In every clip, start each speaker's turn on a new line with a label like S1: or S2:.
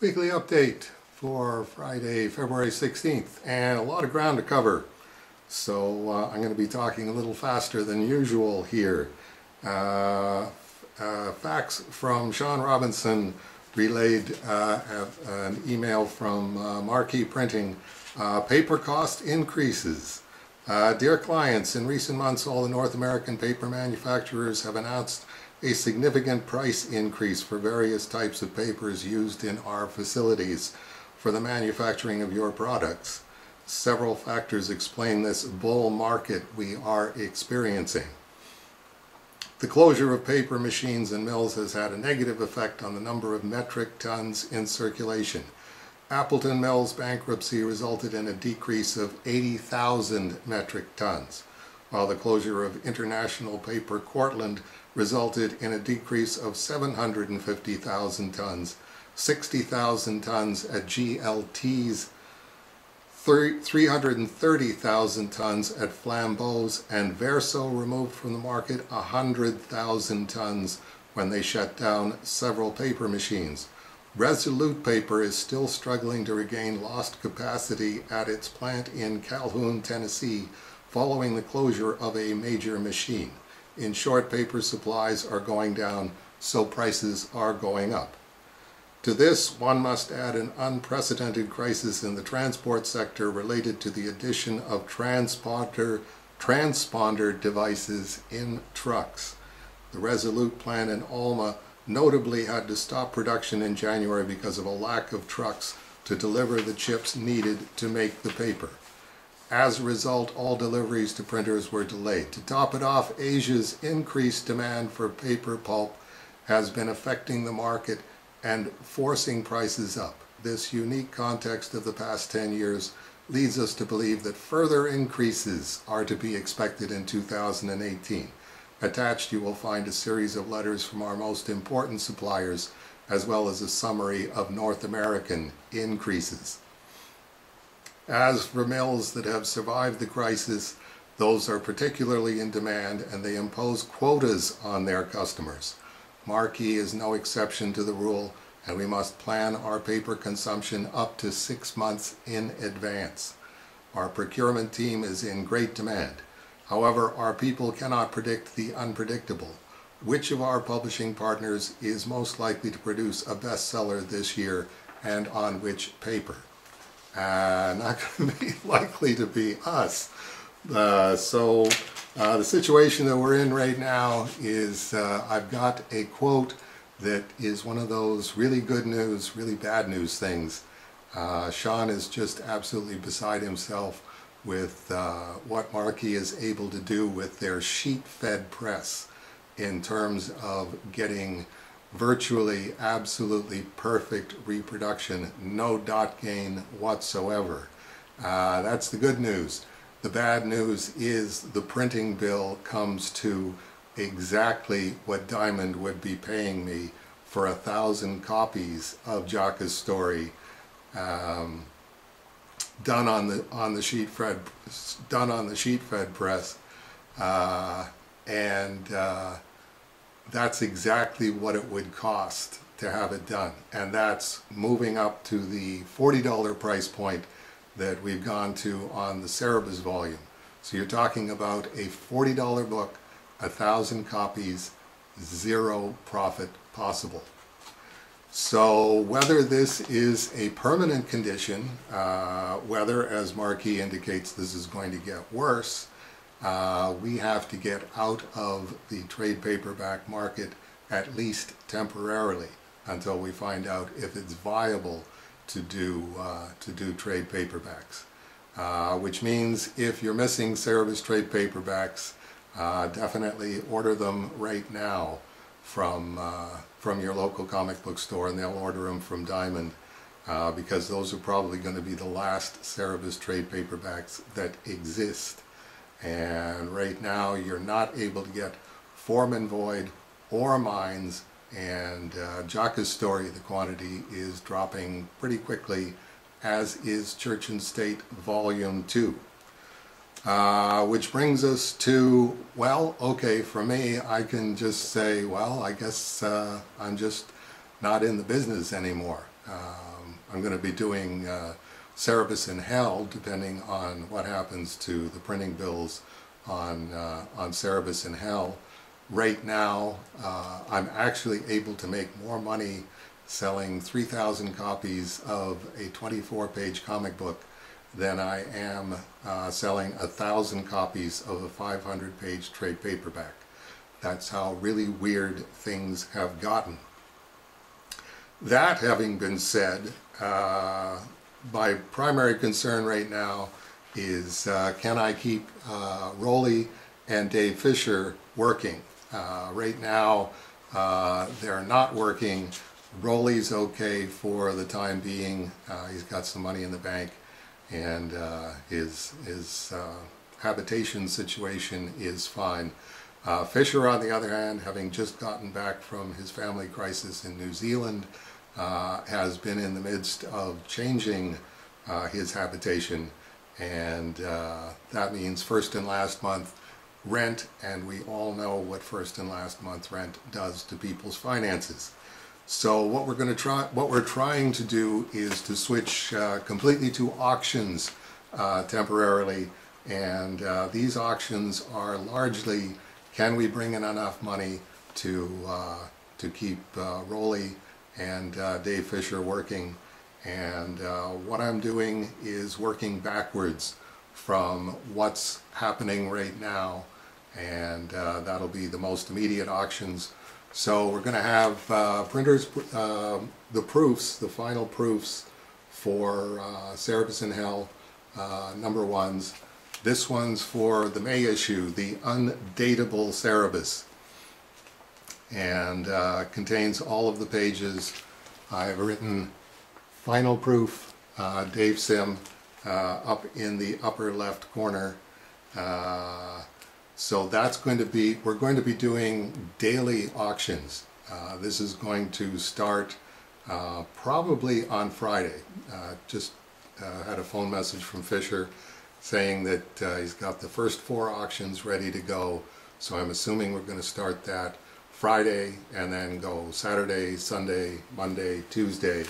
S1: Weekly update for Friday, February 16th, and a lot of ground to cover. So I'm going to be talking a little faster than usual here. Facts from Sean Robinson relayed an email from Marquee Printing. Paper cost increases. Dear clients, in recent months all the North American paper manufacturers have announced a significant price increase for various types of papers used in our facilities for the manufacturing of your products. Several factors explain this bull market we are experiencing. The closure of paper machines and mills has had a negative effect on the number of metric tons in circulation. Appleton Mill's bankruptcy resulted in a decrease of 80,000 metric tons, while the closure of International Paper Cortland resulted in a decrease of 750,000 tons, 60,000 tons at GLT's, 330,000 tons at Flambeau's, and Verso removed from the market 100,000 tons when they shut down several paper machines. Resolute Paper is still struggling to regain lost capacity at its plant in Calhoun, Tennessee, following the closure of a major machine. In short, paper supplies are going down, so prices are going up. To this, one must add an unprecedented crisis in the transport sector related to the addition of transponder devices in trucks. The Resolute plant in Alma notably had to stop production in January because of a lack of trucks to deliver the chips needed to make the paper. As a result, all deliveries to printers were delayed. To top it off, Asia's increased demand for paper pulp has been affecting the market and forcing prices up. This unique context of the past 10 years leads us to believe that further increases are to be expected in 2018. Attached, you will find a series of letters from our most important suppliers, as well as a summary of North American increases. As for mills that have survived the crisis, those are particularly in demand and they impose quotas on their customers. Marquee is no exception to the rule, and we must plan our paper consumption up to 6 months in advance. Our procurement team is in great demand. However, our people cannot predict the unpredictable. Which of our publishing partners is most likely to produce a bestseller this year, and on which paper? Not going to be likely to be us. The situation that we're in right now is I've got a quote that is one of those really good news, really bad news things. Sean is just absolutely beside himself with what Marquee is able to do with their sheet-fed press in terms of getting virtually absolutely perfect reproduction, no dot gain whatsoever. That's the good news. The bad news is the printing bill comes to exactly what Diamond would be paying me for 1,000 copies of Jaka's story done on the sheet-fed press, that's exactly what it would cost to have it done, and that's moving up to the $40 price point that we've gone to on the Cerebus volume. So you're talking about a $40 book, 1,000 copies, zero profit possible. So whether this is a permanent condition, whether, as Marquee indicates, this is going to get worse, we have to get out of the trade paperback market at least temporarily until we find out if it's viable to do trade paperbacks. Which means if you're missing Cerebus trade paperbacks, definitely order them right now from your local comic book store, and they'll order them from Diamond, because those are probably going to be the last Cerebus trade paperbacks that exist. And right now you're not able to get Foreman Void or Mines, and Jaka's story, the quantity is dropping pretty quickly, as is Church and State Volume 2. Which brings us to, well, okay, for me, I can just say, well, I guess I'm just not in the business anymore. I'm going to be doing Cerebus in Hell, depending on what happens to the printing bills on Cerebus in Hell. Right now, I'm actually able to make more money selling 3,000 copies of a 24-page comic book than I am selling 1,000 copies of a 500-page trade paperback. That's how really weird things have gotten. That having been said, my primary concern right now is can I keep Rolly and Dave Fisher working? Right now they're not working. Rolly's okay for the time being. He's got some money in the bank, and his habitation situation is fine. Fisher, on the other hand, having just gotten back from his family crisis in New Zealand, has been in the midst of changing his habitation, and that means first and last month rent, and we all know what first and last month rent does to people's finances. So what we're trying to do is to switch completely to auctions temporarily, and these auctions are largely, can we bring in enough money to keep Rolly and Dave Fisher working? And what I'm doing is working backwards from what's happening right now, and that'll be the most immediate auctions. So we're going to have printers, the proofs, the final proofs for Cerebus in Hell, #1s. This one's for the May issue, the undateable Cerebus, and contains all of the pages. I've written final proof, Dave Sim, up in the upper left corner. So that's going to be, we're going to be doing daily auctions. This is going to start probably on Friday. Just had a phone message from Fisher saying that he's got the first 4 auctions ready to go. So I'm assuming we're going to start that Friday and then go Saturday, Sunday, Monday, Tuesday.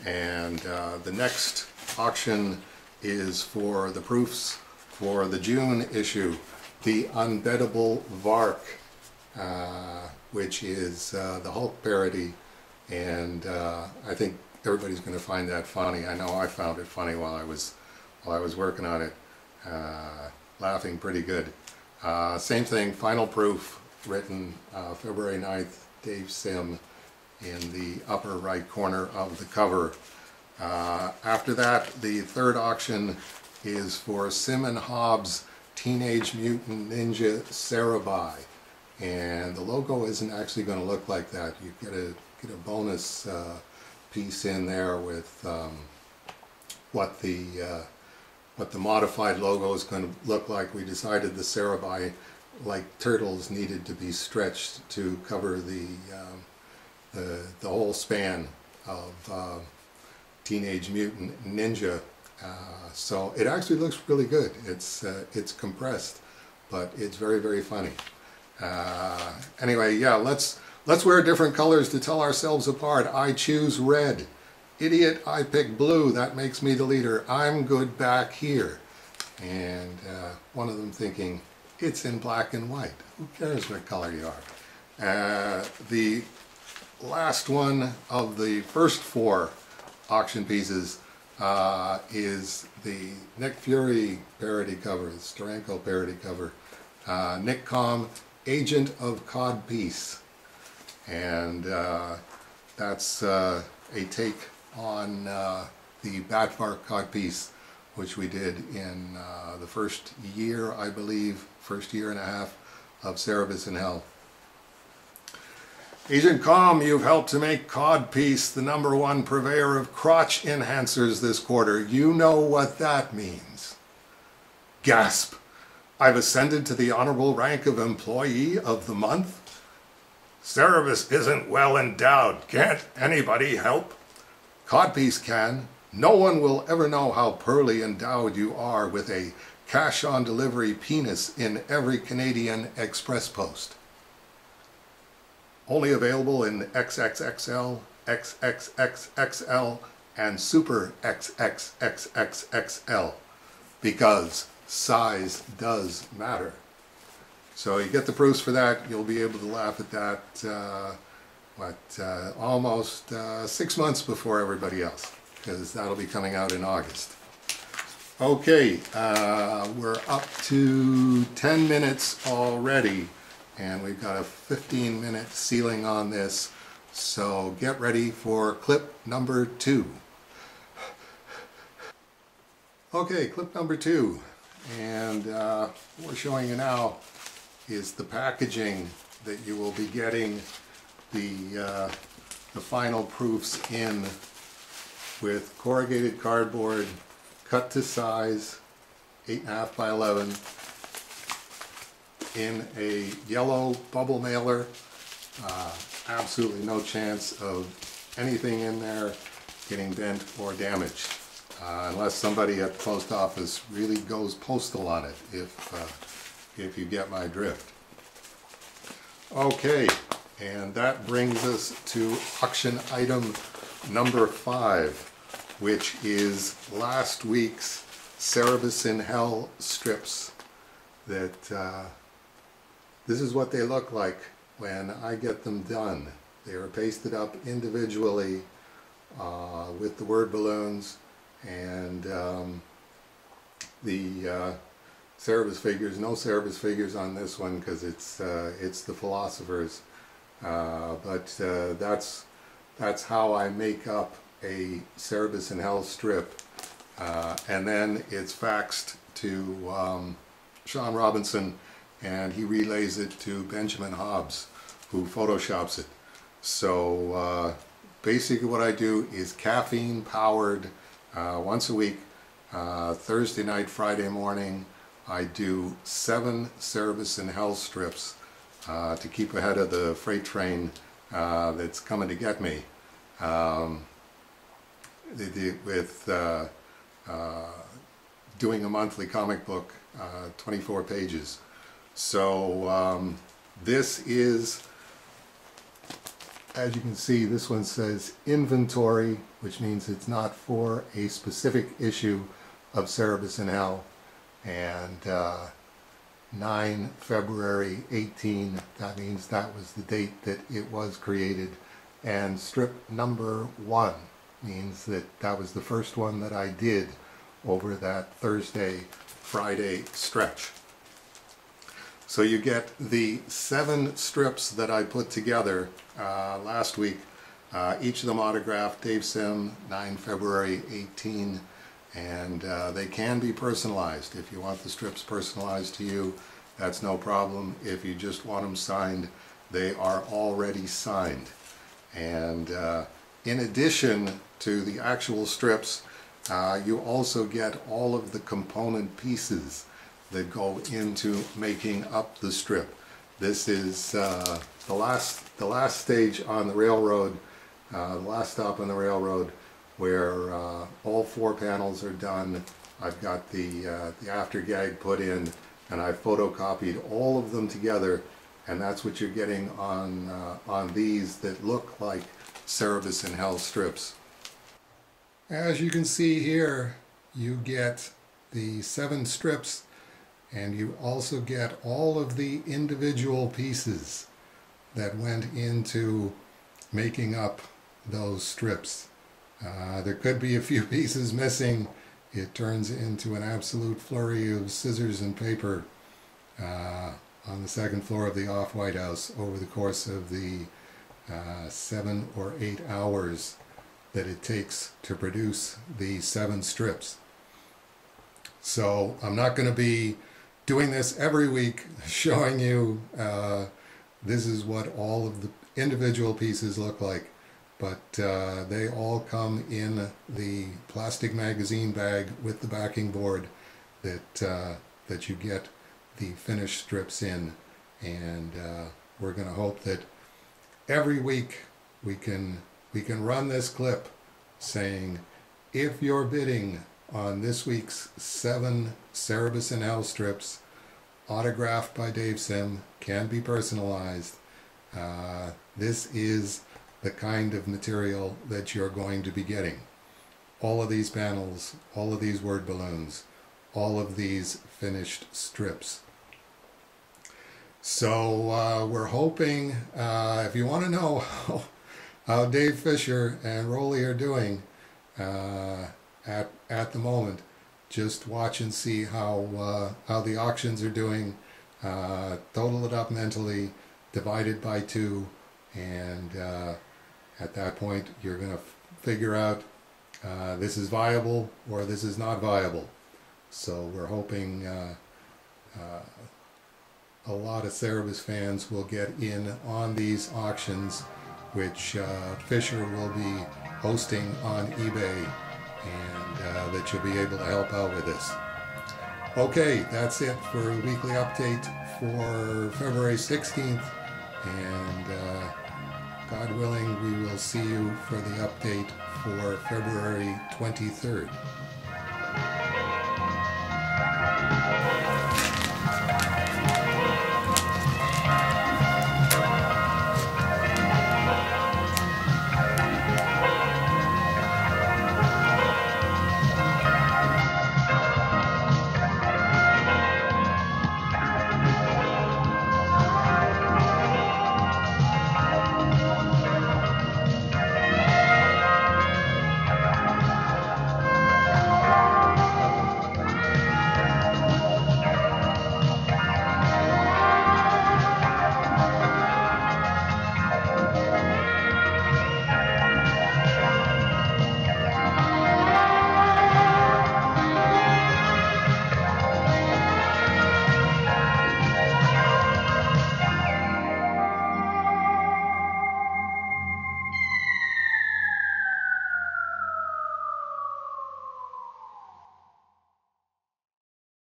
S1: And the next auction is for the proofs for the June issue, the unbettable Vark, which is the Hulk parody, and I think everybody's going to find that funny. I know I found it funny while I was working on it, laughing pretty good. Same thing, final proof, written February 9th, Dave Sim, in the upper right corner of the cover. After that, the third auction is for Sim and Hobbs Teenage Mutant Ninja Cerebus, and the logo isn't actually going to look like that. You get a bonus piece in there with what the modified logo is going to look like. We decided the Cerebus, like turtles, needed to be stretched to cover the whole span of Teenage Mutant Ninja. So it actually looks really good. It's compressed, but it's very, very funny. Anyway, yeah, let's wear different colors to tell ourselves apart. I choose red. Idiot, I pick blue. That makes me the leader. I'm good back here. And one of them thinking, it's in black and white. Who cares what color you are? The last one of the first 4 auction pieces is the Nick Fury parody cover, the Steranko parody cover. Nick Com, Agent of Codpiece. And that's a take on the Batvark Codpiece, which we did in the first year, I believe, first year and a half of Cerebus in Hell. Agent Com, you've helped to make Codpiece the #1 purveyor of crotch enhancers this quarter. You know what that means. Gasp! I've ascended to the honorable rank of Employee of the Month? Cerebus isn't well endowed. Can't anybody help? Codpiece can. No one will ever know how poorly endowed you are with a cash-on-delivery penis in every Canadian express post. Only available in XXXL, XXXXL and Super XXXXXL, because size does matter. So you get the proofs for that. You'll be able to laugh at that almost 6 months before everybody else, because that'll be coming out in August. Okay, we're up to 10 minutes already, and we've got a 15-minute ceiling on this, so get ready for clip number 2. Okay, clip number 2, and what we're showing you now is the packaging that you will be getting the final proofs in, with corrugated cardboard cut to size, 8.5 by 11, in a yellow bubble mailer. Absolutely no chance of anything in there getting bent or damaged, unless somebody at the post office really goes postal on it, if you get my drift. Okay, and that brings us to auction item number 5, which is last week's Cerebus in Hell strips. That this is what they look like when I get them done. They are pasted up individually with the word balloons, and the Cerebus figures. No Cerebus figures on this one because it's the philosophers. But that's how I make up a Cerebus in Hell strip, and then it's faxed to Sean Robinson, and he relays it to Benjamin Hobbs, who photoshops it. So basically what I do is caffeine powered once a week, Thursday night, Friday morning. I do 7 Cerebus in Hell strips to keep ahead of the freight train that's coming to get me, with doing a monthly comic book, 24 pages. So this is, as you can see, this one says inventory, which means it's not for a specific issue of Cerebus in Hell. And 9 February 18, that means that was the date that it was created. And strip number 1 means that that was the first one that I did over that Thursday, Friday stretch. So you get the 7 strips that I put together last week, each of them autographed, Dave Sim, 9 February 18, and they can be personalized. If you want the strips personalized to you, that's no problem. If you just want them signed, they are already signed. And in addition to the actual strips, you also get all of the component pieces that go into making up the strip. This is the last stage on the railroad, the last stop on the railroad, where all 4 panels are done. I've got the after gag put in, and I photocopied all of them together, and that's what you're getting on these that look like Cerebus in Hell strips. As you can see here, you get the 7 strips, and you also get all of the individual pieces that went into making up those strips. There could be a few pieces missing. It turns into an absolute flurry of scissors and paper on the 2nd floor of the Off-White House over the course of the 7 or 8 hours that it takes to produce the 7 strips. So I'm not going to be doing this every week, showing you this is what all of the individual pieces look like, but they all come in the plastic magazine bag with the backing board that you get the finished strips in. And we're going to hope that every week we can run this clip saying, if you're bidding on this week's 7 Cerebus in Hell strips, autographed by Dave Sim, can be personalized, this is the kind of material that you're going to be getting. All of these panels, all of these word balloons, all of these finished strips. So we're hoping, if you want to know how Dave Fisher and Rolly are doing at the moment, just watch and see how the auctions are doing. Total it up mentally, divide it by 2, and at that point you're going to figure out this is viable or this is not viable. So we're hoping a lot of Cerebus fans will get in on these auctions, which Fisher will be hosting on eBay, and that you'll be able to help out with this. Okay, that's it for the weekly update for February 16th, and God willing, we will see you for the update for February 23rd.